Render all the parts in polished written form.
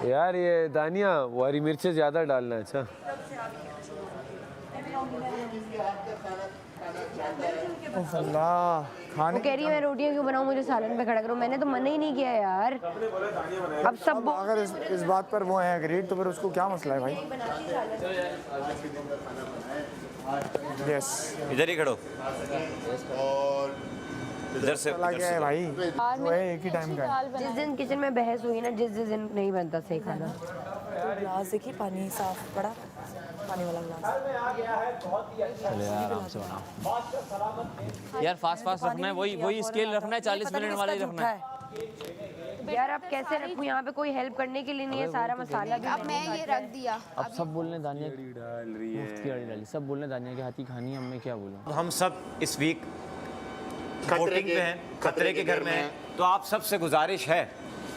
यार ये दानिया वो हरी मिर्चें ज़्यादा डालना है। अच्छा अल्लाह खाने वो कह रही है मैं रोटियां क्यों बनाऊं, मुझे सालन पे खड़ा करो। मैंने तो मना ही नहीं किया यार। अब सब अगर इस बात पर वो है एग्रीड तो फिर उसको क्या मसला है भाई। यस इधर ही खड़ो। और इधर से चला गया है भाई, वो है एक ही टाइम का है। जिस दिन किचन में बहस हुई ना, जिस दिन नहीं बनता सही खाना। ग्लास देखिए, पानी साफ पड़ा, पानी वाला ग्लास। चलो यार आराम से बनाओ यार, फास्ट रखना है, वही स्केल रखना है, 40 मिनट वाला ही रखना है यार अब कैसे रखूं, यहाँ पे कोई हेल्प करने के लिए नहीं है, सारा मसाला भी अब मैं ये रख दिया। अब सब बोलने दानिया डाल रही है, मुफ्त की अड़ी डाली, सब बोलने दानिया के हाथी खानी है, अब मैं क्या बोलूं। हम सब इस वीक वोटिंग पे हैं, खतरे के घर में हैं, तो आप सबसे गुजारिश है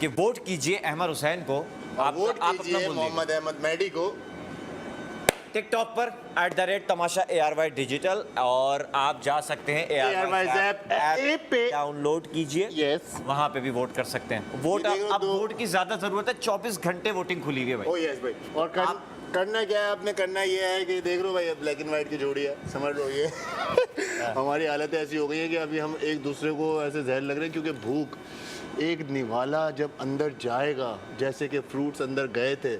कि वोट कीजिए अहमद हुसैन को। आप वोट आप कीजिए अपना बोल मोहम्मद अहमद मैडी को। टिकटॉक पर @तमाशा ARY डिजिटल, और आप जा सकते हैं ARY ऐप पे डाउनलोड कीजिए। यस, वहां पे भी वोट कर सकते हैं। वोट अब वोट की ज्यादा जरूरत है, 24 घंटे वोटिंग खुली हुई है भाई। ओ यस भाई। और करना क्या है आपने, करना ये है कि देख लो भाई, अब ब्लैक एंड व्हाइट की जोड़ी है, समझ लो ये हमारी हालत ऐसी हो गई है कि अभी हम एक दूसरे को ऐसे जहर लग रहे हैं, क्योंकि भूख, एक निवाला जब अंदर जाएगा, जैसे कि फ्रूट्स अंदर गए थे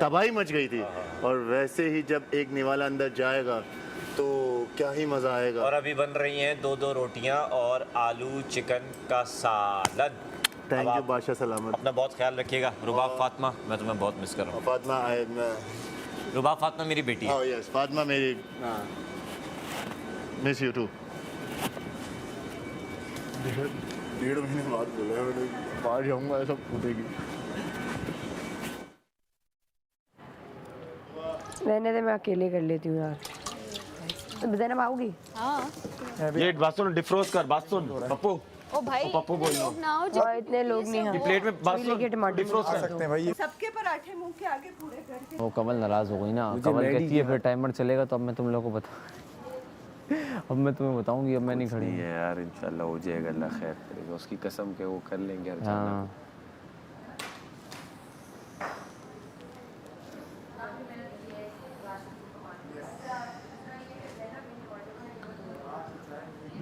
तबाही मच गई थी, और वैसे ही जब एक निवाला अंदर जाएगा तो क्या ही मज़ा आएगा। और अभी बन रही हैं 2 रोटियां और आलू चिकन का सालन। थैंक यू बादशाह, सलामत। अपना बहुत ख्याल रखिएगा। रुबाब फातिमा, मैं तुम्हें बहुत मिस कर रहा हूँ। फातिमा रुबाब फातिमा मेरी बेटी है। ओह यस, फातिमा मेरी, मिस यू टू। 1.5 महीने बाद बोला है मैंने, बाहर जाऊंगा ऐसा फूटेगी। रहने दे, मैं अकेले कर लेती हूँ यार। तो ज़ैनब आओगी? हाँ ये बात सुन, डिफ्रोस्ट कर, बात सुन पप्पू। ओ भाई, पप्पू बोल लो ना हो और इतने लोग नहीं हैं। प्लेट में बात सुन, टमाटर डिफ्रोस्ट कर सकते हैं भाई। सबके पराठे मुंह के आगे पूरे करके। वो कमल नाराज हो गई ना, कमल कहती है फिर टाइमर चलेगा तो अब मैं तुम लोगों को अब मैं तुम्हें बताऊंगी, अब मैं नहीं खड़ी है यार, इंशाल्लाह हो जाएगा, अल्लाह खैर करेगा, उसकी कसम के वो कर लेंगे यार। हाँ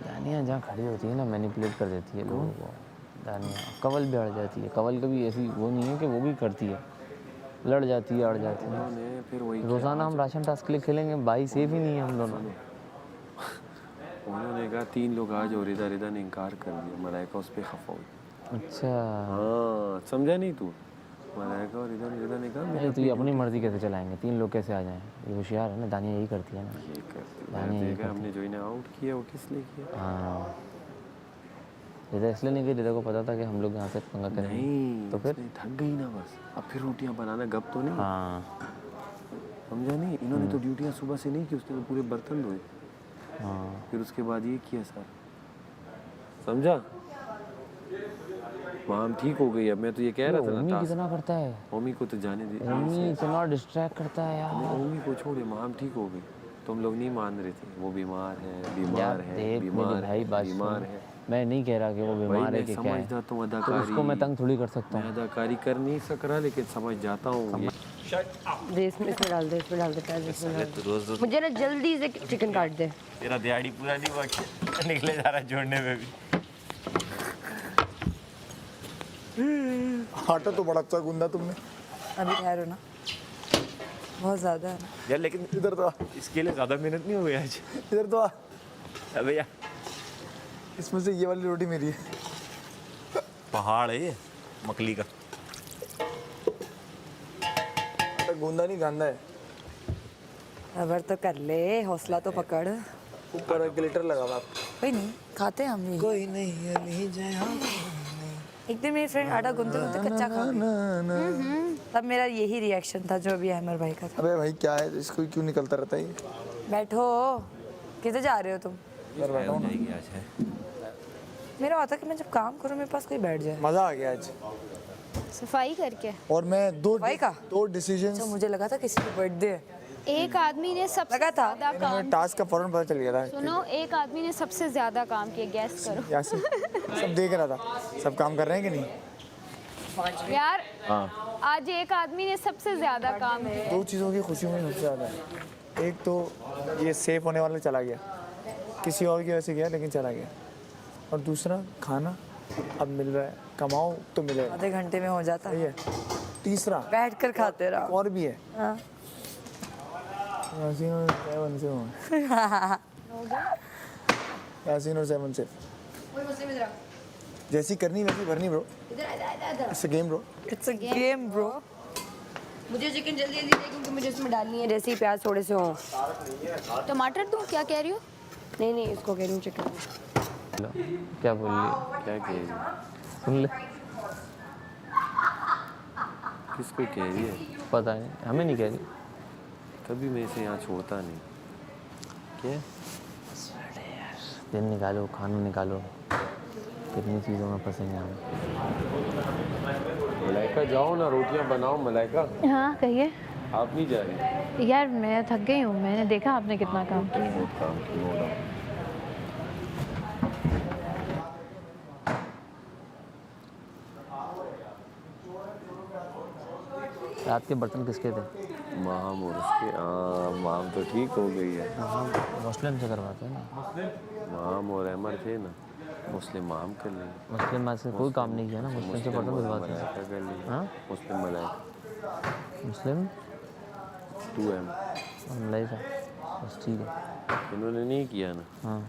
दानिया जहाँ खड़ी होती है ना, मैनिपुलेट कर देती है लोगों को। दानिया कवल भी अड़ जाती है, कवल कभी ऐसी वो नहीं है कि वो भी करती है, लड़ जाती है, अड़ जाती है। फिर वही रोज़ाना हम राशन टास्क के लिए खेलेंगे भाई, सेफ ही नहीं है हम दोनों। उन्होंने कहा 3 लोग आज और रिदा ने इनकार कर दिया, मलाइका उस पर खफा हुई। अच्छा हाँ समझा नहीं तू, मलाइका और रिदा ने कहा नहीं, तो ये अपनी मर्जी कैसे चलाएंगे, 3 लोग कैसे आ जाएं, ये होशियार है ना, दानिया यही करती है ना। ये करती है, हमने जो इन्हें आउट किया वो किस लिए किया। हाँ रिदा इसलिए नहीं कि रिदा को पता था कि हम लोग यहाँ से पंगा करेंगे, नहीं तो फिर थक गई ना बस, अब फिर रोटियां बनाना गप तो नहीं। हाँ समझा नहीं, इन्होंने तो ड्यूटियां सुबह से नहीं की, उसने तो पूरे बर्तन धोए, हाँ फिर उसके बाद ये किया सर, समझा। माम ठीक हो गई, अब मैं तो ये कह रहा था ओमी ना, कितना करता है, ओमी को तो जाने दे, ओमी इतना डिस्ट्रैक्ट करता है यार। ओमी को छोड़े, माम ठीक हो गई, तुम लोग नहीं मान रहे थे, वो बीमार है, यार बीमार है, देख बीमार मेरे भाई, है, बात बीमार सुन, है। मैं नहीं कह रहा कि वो बीमार है कि क्या है, समझ जाता हूँ तो अदाकारी, उसको मैं तंग थोड़ी कर सकता मैं हूँ। अदाकारी कर नहीं सक रहा, लेकिन समझ जाता हूँ ये। दे इसमें डाल दे, इसमें डाल दे, प्याज इसमें डाल दे। मुझे ना जल्दी से चिकन काट दे। तेरा दिहाड़ी पूरा नहीं हुआ, निकले जा रहा है जोड़ने में भी। आटा तो बड़ा अच्छा गूंदा तुमने। अभी ठहरो ना, बहुत ज़्यादा है। यार लेकिन इधर तो आ, इसके लिए ज्यादा मेहनत नहीं हुई आज। इधर तो आ, अबे यार इसमें से ये वाली रोटी मेरी है। पहाड़ है ये मकली का। आटा गूंदा नहीं, गांदा है। अबर तो कर ले, हौसला तो पकड़। ऊपर ग्लिटर लगा हुआ। कोई नहीं, खाते हैं हम भी। कोई नहीं जाए। एक दिन मेरी फ्रेंड आटा गूंथते गूंथते कच्चा खा गई, तब मेरा यही रिएक्शन था जो अभी अहमर भाई का था। अबे भाई क्या है, इसको क्यों निकलता रहता है ये? बैठो, किधर जा रहे हो तुम? मेरा होता कि मैं जब काम करूं मेरे पास कोई बैठ जाए। मजा आ गया आज, सफाई करके। और मैं भाई का? दो डिसीजंस, तो मुझे लगा था किसी का बर्थडे है। एक आदमी ने सबसे लगा था? ज्यादा काम, टास्क का फौरन पता चल गया था। सुनो, एक आदमी ने सबसे ज्यादा काम किया, गैस करो। यहाँ से सब देख रहा था, सब काम कर रहे हैं कि नहीं। यार हाँ आज एक आदमी ने सबसे ज्यादा काम किया। दो चीज़ों की खुशी मुझे सबसे ज़्यादा है। एक तो ये सेफ होने वाला चला गया, किसी और की वजह से गया लेकिन चला गया। और दूसरा खाना अब मिल रहा है, कमाओ तो मिलेगा, आधे घंटे में हो जाता सही है, है। तीसरा बैठ कर खाते रहो। और भी है, हाँ। यासीन और 7 से हो। यासीन और 7 से जैसी करनी वैसी भरनी bro. It's a game bro. It's a game bro. मुझे चिकन जल्दी जल्दी दे क्योंकि मुझे इसमें डालनी है, जैसे ही प्याज थोड़े से हो। टमाटर दूं? क्या कह रही हो? नहीं नहीं, इसको कह रही हूँ चिकन। क्या बोल रही? क्या कह रही है? सुन ले। किसको कह रही है? पता नहीं, हमें नहीं कह रही। कभी मैं इसे यहाँ छोड़ता नहीं। क्या? दिन निकालो, खाना निकालो, कितनी चीज़ों में फंसेंगे हम। मलाइका जाओ ना, रोटियाँ बनाओ मलाइका। हाँ कहिए। आप नहीं जा रही? यार मैं थक गई हूँ, मैंने देखा आपने कितना काम किया है। बहुत काम किया होगा। रात के बर्तन किसके थे? माम और उसके माम तो ठीक हो गई है। मुस्लिम से करवाते हैं ना। माम और अमर थे ना, मुस्लिम माम कर लेंगे। मुस्लिम बात से कोई काम नहीं किया ना, मुस्लिम से बर्तन धुलवाते हैं। मलाइका कर लेंगे। हाँ मुस्लिम मलाइका। मुस्लिम 2M और मलाइका, बस ठीक है। इन्होंने नहीं किया ना, हाँ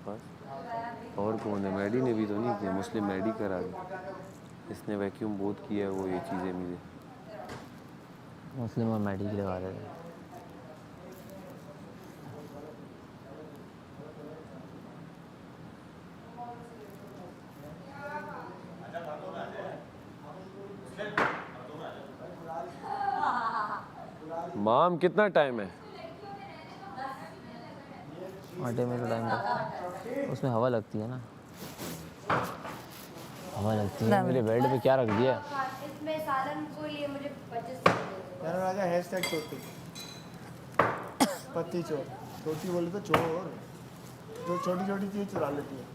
बस। और कौन है? मैडी ने भी तो नहीं किया, मुस्लिम मैडी करा दी। इसने वैक्यूम बहुत किया, वो ये चीज़ें मिले। मुस्लिम और मैडी के लगा देते हैं। माम कितना टाइम है? आटे में तो टाइम लगता है, उसमें हवा लगती है ना, हवा लगती है। मेरे बेड पे क्या रख दिया? इसमें सालन को लिए मुझे 25 यार राजा हैशटैग चोटी, पत्ती चोर, चोटी बोले तो चोर, जो छोटी छोटी चीज़ चुरा लेती है।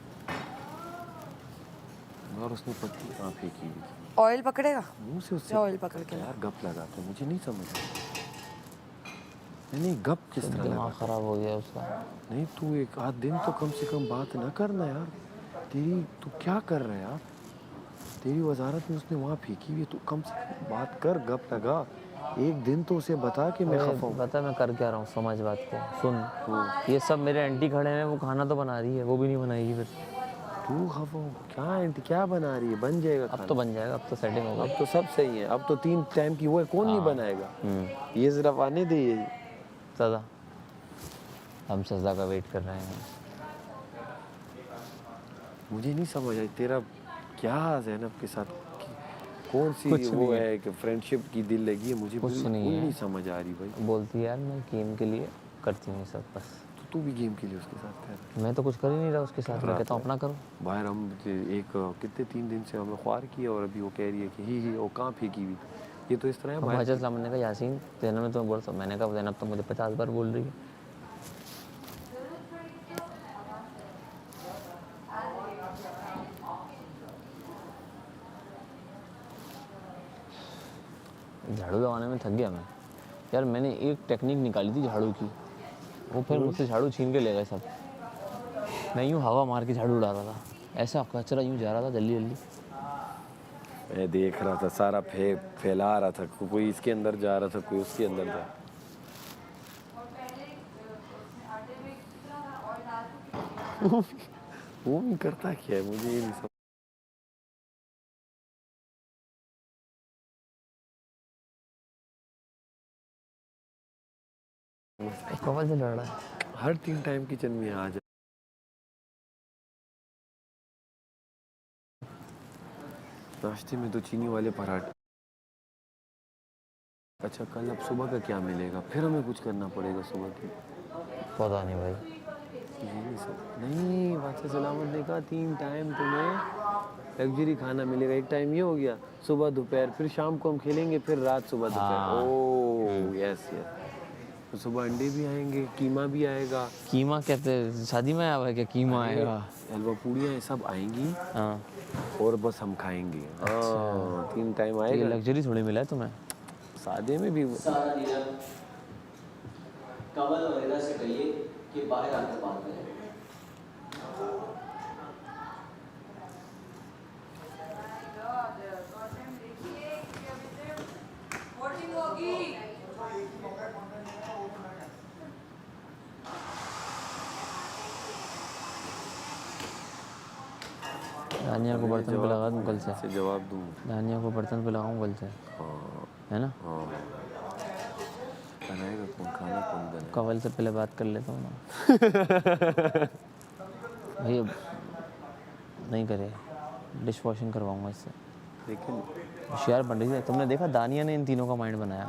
और उसने पत्ती कहाँ फेंकी हुई थी? ऑयल पकड़ेगा? मुंह से उससे ऑयल पकड़ के यार गप लगाते हैं, मुझे नहीं समझ आया। नहीं गप किस तरह दिमाग लगा? खराब हो गया उसका। नहीं तू एक आध दिन तो कम से कम बात ना करना यार। तेरी तू क्या कर रहा है यार? तेरी वजारत में उसने वहाँ फेंकी हुई है, तू कम से कम बात कर, गप लगा। एक दिन तो उसे बता कि मैं खफा हूँ। पता है मैं कर क्या रहा हूँ, समझ बात को। सुन, ये सब मेरे आंटी खड़े हैं, वो खाना तो बना रही है, वो भी नहीं बनाएगी फिर। तू खफा हूँ क्या? आंटी क्या बना रही है? बन जाएगा अब खाना। तो बन जाएगा, अब तो सेटिंग होगा। अब तो सब सही है। अब तो 3 टाइम की वो है, कौन नहीं बनाएगा? ये सिर्फ आने दे। ये सजा, हम सजा का वेट कर रहे हैं। मुझे नहीं समझ आई तेरा क्या ज़ैनब के साथ कौन सी कुछ वो नहीं है कि फ्रेंडशिप की दिल लगी है? मुझे कुछ बिल्कुल नहीं है। नहीं समझ आ रही भाई। बोलती है यार मैं गेम के लिए करती हूँ ये सब बस। तो तू भी गेम के लिए उसके साथ कर। मैं तो कुछ कर ही नहीं रहा उसके साथ, मैं कहता हूँ अपना करो। बाहर हम एक कितने 3 दिन से हमें ख्वार किया और अभी वो कह रही है कि ही वो कहाँ फेंकी हुई? ये तो इस तरह है बाहर। मुझे सलाम ने कहा यासीन जैनब में तुम्हें बोल सकता, मैंने कहा जैनब तो मुझे 50 बार बोल रही है। झाड़ू लगाने में थक गया मैं यार। मैंने एक टेक्निक निकाली थी झाड़ू की, वो फिर मुझसे झाड़ू छीन के ले गए सब। मैं यूँ हवा मार के झाड़ू उड़ा रहा था, ऐसा कचरा यूँ जा रहा था जल्दी जल्दी। मैं देख रहा था सारा फैला रहा था, कोई इसके अंदर जा रहा था, कोई उसके अंदर जा। वो भी करता क्या है मुझे ये नहीं समझ। कवल से लड़ रहा है। हर 3 टाइम किचन में आ जा। नाश्ते में तो चीनी वाले पराठे। अच्छा कल अब सुबह का क्या मिलेगा? फिर हमें कुछ करना पड़ेगा सुबह की। पता नहीं भाई। यही सब नहीं, बादशाह सलामत ने कहा 3 टाइम तुम्हें लग्जरी खाना मिलेगा। एक टाइम ये हो गया सुबह दोपहर, फिर शाम को हम खेलेंगे, फिर रात सुबह दोपहर। Oh yes yes. तो सुबह अंडे भी आएंगे, कीमा भी आएगा। कीमा कहते शादी में आया हुआ है क्या? कीमा आएगा, हलवा पूड़ियाँ सब आएंगी। हाँ। और बस हम खाएंगे। हाँ 3 टाइम ये आएगा। लग्जरी थोड़ी मिला है तुम्हें। सादे में भी कवल वगैरह से कहिए कि बाहर आकर बात करें। दानिया को बर्तन पे लगा दूं कल से। जवाब दूँ। दानिया को बर्तन पे लगाऊं कल से, है ना? हाँ बनाएगा कौन, खाना कौन बनाएगा? कवल से पहले बात कर लेता हूँ ना। भैया नहीं करे, डिश वॉशिंग करवाऊंगा इससे। लेकिन होशियार बन रही है। तुमने देखा दानिया ने इन तीनों का माइंड बनाया।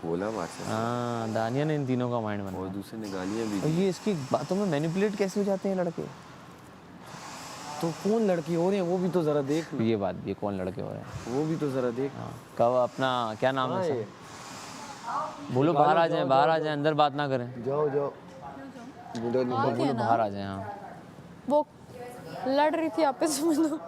बोला बादशाह हाँ दानिया ने इन तीनों का माइंड और बनाया। दूसरे ने गालियाँ भी और दी। ये इसकी बातों में मैनिपुलेट कैसे हो जाते हैं लड़के? तो कौन लड़की हो रहे हैं वो भी तो जरा देख। ये बात भी है, कौन लड़के हो रहे हैं। वो भी तो जरा देख। हाँ कब अपना क्या नाम है हाँ, सर? बोलो बाहर आ जाएं, बाहर आ जाएं, अंदर बात ना करें। जाओ जाओ। बोलो बाहर आ जाएं। हाँ वो लड़ रही थी आपस में तो।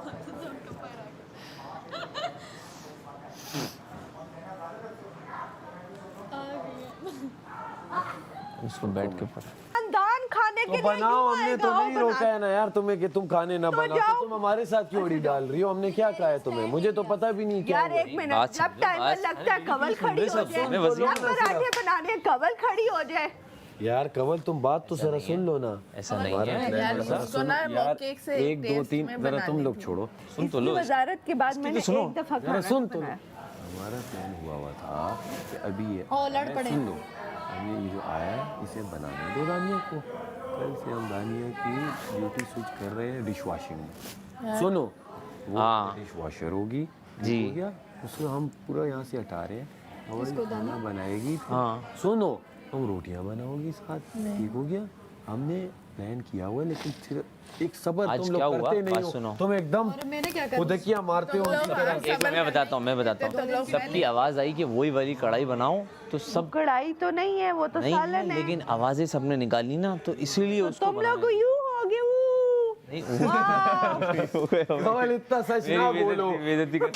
उसको बेड के ऊपर खानदान खाने के तो लिए बनाओ, क्यों हमने तो आएगा? नहीं रोका है ना यार तुम्हें कि तुम खाने ना बनाओ। तो तुम हमारे साथ क्यों अड़ी डाल रही हो? हमने क्या कहा है तुम्हें? मुझे तो पता भी नहीं क्या यार हुआ। एक मिनट, जब टाइमर लगता है कवल खड़ी हो जाए, जब पराठे बनाने कवल खड़ी हो जाए। यार कवल तुम बात तो जरा सुन लो ना। ऐसा नहीं है। यार 1 2 3 जरा तुम लोग छोड़ो। सुन तो लो। वजारत के बाद मैंने एक दफा जरा सुन तो लो। हमारा प्लान हुआ था कि अभी ये सुन लो, अभी ये जो आया है इसे बनाने दो दानिया को। कल से हम दानिया की ड्यूटी स्विच कर रहे हैं डिश वॉशिंग में। सुनो वो डिश वॉशर होगी जी। हो गया, उसको हम पूरा यहाँ से हटा रहे हैं। और खाना बनाएगी। हाँ सुनो तुम रोटियां बनाओगी साथ, ठीक हो गया? हमने प्लान किया हुआ है लेकिन फिर एक सबर आज तुम क्या लोग हुआ? करते बात नहीं हो। सुनो। तुम एकदम खुदकियां मारते हो उसी तरह। एक मैं बताता हूँ सबकी आवाज आई कि वही वाली कढ़ाई बनाओ तो सब कढ़ाई तो नहीं है, वो तो नहीं है, लेकिन आवाजें सबने निकाली ना तो इसीलिए उसको तुम लोग यूं हो गए नहीं कवल इतना सच ना बोलो। बेइज्जती कर।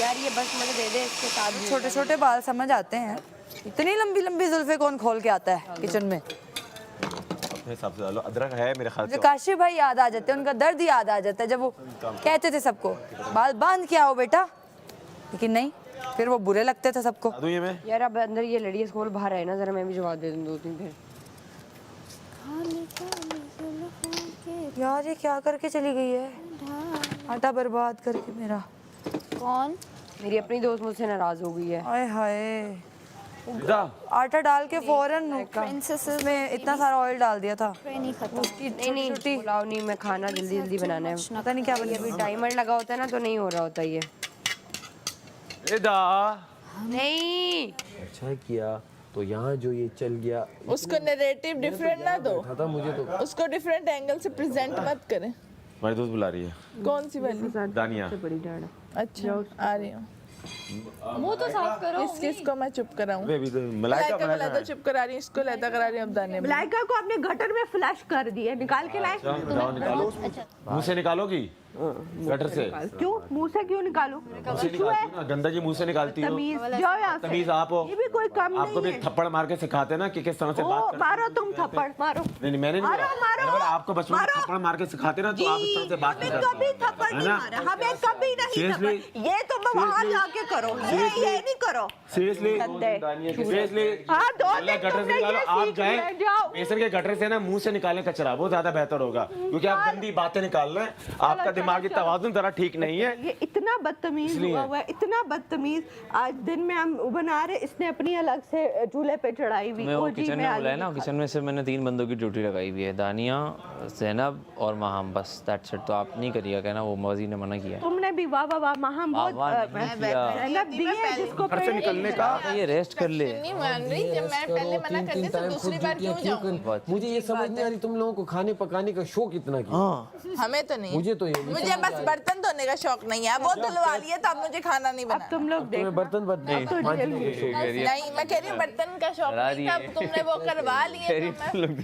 यार ये बस मुझे दे दे, इसके साथ छोटे छोटे बाल समझ आते हैं। इतनी लंबी लंबी जुल्फे कौन खोल के आता है किचन में? हिसाब से डालो, अदरक है मेरे ख्याल मुझे काशी भाई याद आ जाते हैं, उनका दर्द याद आ जाता है जब वो कहते थे सबको बाल बांध के आओ बेटा, लेकिन नहीं, फिर वो बुरे लगते थे सबको। दूं ये मैं? यार अब अंदर ये लड़िए स्कूल बाहर है ना, जरा मैं भी जवाब दे दूं 2-3 फिर। यार ये क्या करके चली गई है? आटा बर्बाद करके मेरा। कौन? मेरी अपनी दोस्त मुझसे नाराज हो गई है। आए हाय, आटा डाल के फौरन में इतना सारा ऑयल डाल दिया था। नहीं खत्म। उसकी नहीं छोटी पुलाव नहीं, मैं खाना जल्दी जल्दी बनाना है। पता नहीं क्या बनी। अभी टाइमर लगा होता है ना तो नहीं हो रहा होता ये। नहीं अच्छा किया तो यहाँ जो ये चल गया उसको नैरेटिव डिफरेंट ना दो, था मुझे तो। उसको डिफरेंट एंगल से प्रेजेंट मत करें। हमारी दोस्त बुला रही है। कौन सी वाली? दानिया। अच्छा आ रही हूँ। मुंह तो साफ करो। किसको मैं चुप कराऊँ? अभी तो मलाइका मलाइका को लैदा चुप करा रही हूँ, इसको लैदा करा रही हूँ। अब दानिया मलाइका को आपने गटर में फ्लैश कर दिया, निकाल के लाए। निकालो, मुंह से निकालोगी गटर से। क्यों मुंह से क्यों निकालो? मुंह से निकालती हो ना, गंदा जी मुंह से निकालती हो। तमीज जाओ यहाँ से। तमीज आप हो। ये भी कोई कम आपको नहीं भी है। थप्पड़ मार के सिखाते ना कि किस तरह से बात करते मारो तुम थप्पड़ मारो। नहीं मैंने नहीं मारो, मारा। मारो, मैंने बोला आपको बचपन में मारो। थप्पड़ मार के सिखाते ना तो आप इस तरह से बात नहीं हमें करते। कभी थप्पड़ है नहीं ना? मारा, हमें कभी नहीं Seriously? थप्पड़। ये तुम वहाँ जाके करो, ये नहीं करो। सीरियसली सीरियसली हाँ, 2 दिन गटर से तुमने निकालो। ये आप सीख लिया, जाए जाओ। बेसन के गटर से ना मुंह से निकालें कचरा, वो ज्यादा बेहतर होगा क्योंकि आप गंदी बातें निकाल रहे हैं। आपका दिमागी तवाज़ुन जरा ठीक नहीं है। ये इतना बदतमीज इसलिए। हुआ है, इतना बदतमीज। आज दिन में हम बना रहे, इसने अपनी अलग से चूल्हे पे चढ़ाई हुई। मैं वो ओ जी, किचन मैं में आलू बुलाया ना, नहीं किचन में से मैंने 3 बंदों की ड्यूटी लगाई हुई है, दानिया, ज़ैनब और माहम, बस दैट्स इट। तो आप नहीं करिएगा कहना वो मौजी ने मना किया है। तुमने भी वाह वाह वाह महम बहुत वाह नहीं किया। ज़ैनब दी है जिसको घर से निकलने का ये रेस्ट कर ले। नहीं मान रही, जब मैं पहले मना कर दी तो दूसरी बार क्यों जाऊँ? मुझे ये समझ नहीं आ रही तुम लोगों को खाने पकाने का शौक इतना क्यों? हमें तो नहीं। मुझे तो ये मुझे बस बर्तन धोने का शौक नहीं है, वो धुलवा लिए तो अब मुझे खाना नहीं बनाना। तुम लोग तुम्हें बर्तन नहीं, मैं कह रही हूँ बर्तन का शौक नहीं था, अब तुमने वो करवा लिए तो मैं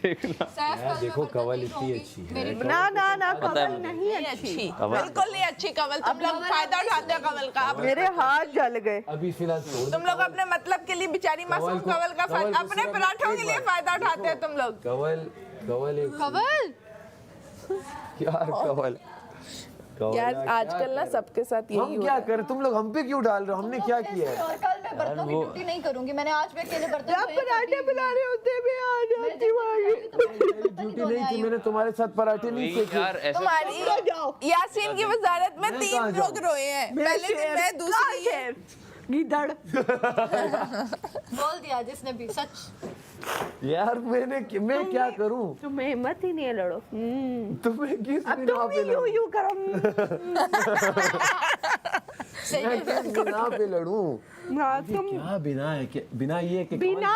देखो कवल इतनी अच्छी है। ना ना ना कवल नहीं अच्छी, बिल्कुल नहीं अच्छी कवल। तुम लोग फायदा उठाते हो कवल का। मेरे हाथ जल गए। अभी फिलहाल तुम लोग अपने मतलब के लिए बेचारी मासूम कवल का फायदा, अपने पराठों के लिए फायदा उठाते हो तुम लोग। कवल एक कवल यार कवल यार आजकल ना सबके साथ यही हम क्या करें, तुम लोग हम पे क्यों डाल रहे हो, हमने क्या किया है? और कल मैं बर्तनों की ड्यूटी नहीं करूंगी, मैंने आज भी अकेले बर्तन जब पराठे बना रहे होते भी आ जाती ड्यूटी नहीं थी, मैंने तुम्हारे साथ पराठे नहीं सेके। यार ऐसे तुम्हारी यासीन की वजारत में 3 लोग रोए हैं, पहले दिन में, दूसरी गीदड़ बोल दिया जिसने भी सच। यार मैं क्या करूं? तुम्हें हिम्मत ही नहीं है लड़ो। तुम्हें किस अब बिना तुम पे भी यूं करो। मैं किस बिना पे लड़ूं? हाँ, तुम क्या बिना है, बिना ये कि बिना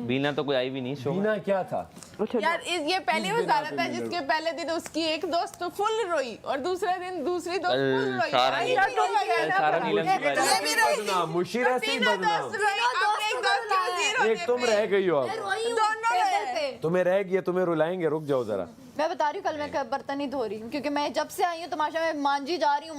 बीना तो कोई आई भी नहीं शो में। बिना क्या था? यार ये पहली वजारत है जिसके पहले दिन उसकी एक दोस्त तो फुल रोई और दूसरे दिन दूसरी दोस्त फुल रोई। सारा ये तीनों वगैरह सारा नीलम की बात ये भी रोई। बदनाम, मुशीरा से ही तीनों बदनाम। दोस्त रोई, अब एक दोस्त की वजीर होने एक तुम पे। रह गई हो अब, दोनों रोए। तुम्हें रह गया, तुम्हें रुलाएंगे, रुक जाओ जरा। मैं बता रही हूँ कल मैं बर्तन ही धो रही हूँ क्योंकि मैं जब से आई हूँ तमाशा में मांझी जा रही तुम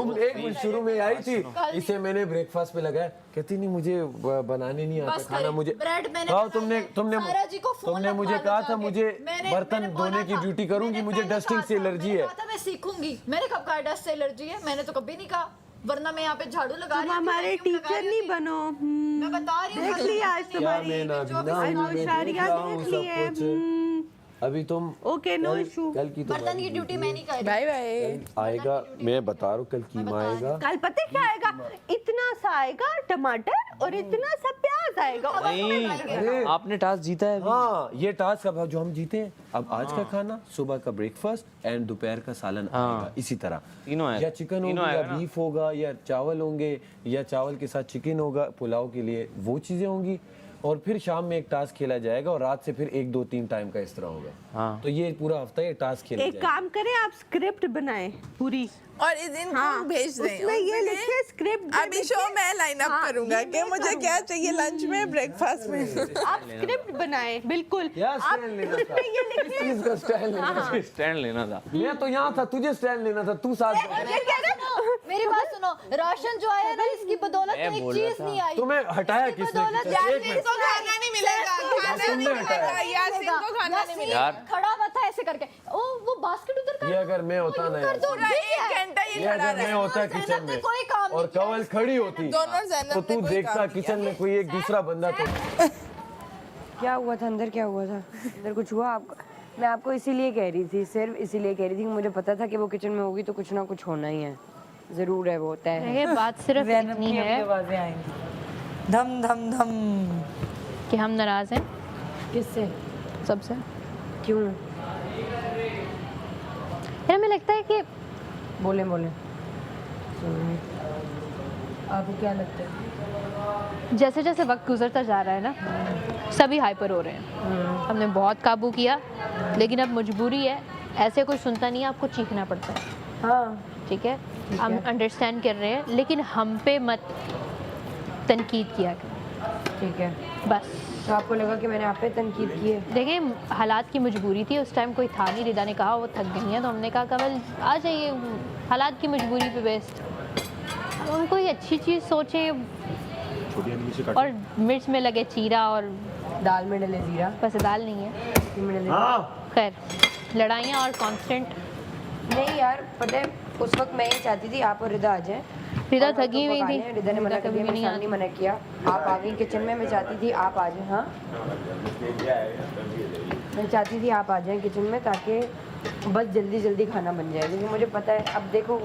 हूँ। एक मिनट शुरू में आई थी, इसे मैंने ब्रेकफास्ट पे लगाया, कहती नहीं मुझे बनाने नहीं आता बस खाना, करी। मुझे ब्रेड मैंने हाँ, बनाया। तुमने सारा जी को फोन तुमने लगवा मुझे लो कहा था जाके। मुझे बर्तन मैंने धोने बोला की था। ड्यूटी करूंगी, मैंने मुझे पहले डस्टिंग कहा से था। एलर्जी मैंने है। कहा था मैं सीखूंगी, मैंने कब कहा डस्ट से एलर्जी है, मैंने तो कभी नहीं कहा, वरना मैं यहाँ पे झाड़ू लगा रही तुम हूँ, हमारे वैक्यूम लगा टीचर रही नहीं थी। बनो। मैं बता रही हूँ देख कल लिया आज मैंने- तुम्हारी क्या मैं ना बिना होशियारियां देख ली है। अभी तुम ओके नो कल- इशू। कल की तो बर्तन की ड्यूटी मैं नहीं कर रही। Bye bye. आएगा, मैं बता रहा हूँ कल कीमा आएगा। कल पता है क्या आएगा? इतना सा आएगा टमाटर और इतना सा प्याज आएगा। नहीं, आपने टास्क जीता है अभी। हाँ, ये टास्क अब जो हम जीते हैं, अब आज का खाना, सुबह का ब्रेकफास्ट एंड दोपहर का सालन आएगा इसी तरह। तीनों आएगा। या चिकन तीनों होगा, या आएगा ना। बीफ होगा, या चावल होंगे, या चावल के साथ चिकन होगा पुलाव के लिए, वो चीजें होंगी। और फिर शाम में एक टास्क खेला जाएगा और रात से फिर 1 2 3 टाइम का इस तरह होगा। हाँ। तो ये पूरा हफ्ता ये टास्क खेला एक जाएगा। काम करें, आप स्क्रिप्ट बनाएं पूरी। और इस दिन भेज दें उसमें ये उनके लिए। लिखे स्क्रिप्ट। अभी शो मैं लाइन अप करूंगा कि मुझे क्या चाहिए लंच में, ब्रेकफास्ट में। आप स्क्रिप्ट बनाएं बिल्कुल। क्या आप स्टैंड लेना था? उसमें ये किस लिखे। चीज का स्टैंड लेना था? स्टैंड लेना था। मैं तो यहाँ था, तुझे स्टैंड लेना था, तू साथ मेरी बात सुनो, राशन जो आया ना इसकी बदौलत मैं तो एक बोल रहा चीज था। नहीं आई। तुम्हें हटाया इसकी किसने? बदौलत एक यासीन मिनट। को खाना नहीं मिलेगा, खाना नहीं तुमने मिलेगा, हटाया। यासीन को खाना नहीं मिलेगा। यार। खड़ा हुआ था ऐसे करके, ओ वो बास्केट उधर कर ये अगर मैं होता ना यार, पूरा 1 घंटा ये ये खड़ा अगर मैं रहा। होता किचन में कोई काम और नहीं किया। कवल खड़ी होती दोनों ज़ैनब तो ने तू कोई देखता काम किचन में कोई एक दूसरा बंदा तो क्या हुआ था अंदर, क्या हुआ था अंदर? कुछ हुआ आपको? मैं आपको इसीलिए कह रही थी, सिर्फ इसीलिए कह रही थी कि मुझे पता था कि वो किचन में होगी तो कुछ ना कुछ होना ही है, ज़रूर है, वो होता है। देखिए बात सिर्फ इतनी है आवाजें आएंगी, धम धम धम। कि हम नाराज हैं किससे? सबसे। क्यों? यार हमें लगता है कि बोले बोले। आपको क्या लगता है? जैसे जैसे वक्त गुजरता जा रहा है ना, सभी हाइपर हो रहे हैं। हमने बहुत काबू किया, लेकिन अब मजबूरी है, ऐसे कोई सुनता नहीं है, आपको चीखना पड़ता है। हाँ ठीक है, हम अंडरस्टैंड कर रहे हैं, लेकिन हम पे मत तनकीद किया करें, ठीक है। बस। तो आपको लगा कि मैंने आप पे तनकीद की है? देखें, हालात की मजबूरी थी, उस टाइम कोई था नहीं, रिदा ने कहा वो थक गई हैं, तो हमने कहा कवल आ जाइए, हालात की मजबूरी पे बेस्ड। हम कोई अच्छी चीज़ सोचें और मिर्च में लगे चीरा और दाल में डले जीरा, बस दाल नहीं है। में डले खैर, लड़ाइयाँ और कांस्टेंट। नहीं यार, पता है उस वक्त मैं ये चाहती थी आप और रिदा आ जाए। रिदा और हम थकी लोग हुई पका थी, लें। रिदा ने मना कर कभी दिया, भी मैं नहीं सामने मना किया, आप आ गई किचन में। मैं चाहती थी आप आ जाएं। हाँ, मैं चाहती थी आप आ जाएं किचन में ताकि बस जल्दी जल्दी खाना बन जाए, क्योंकि मुझे पता है अब देखो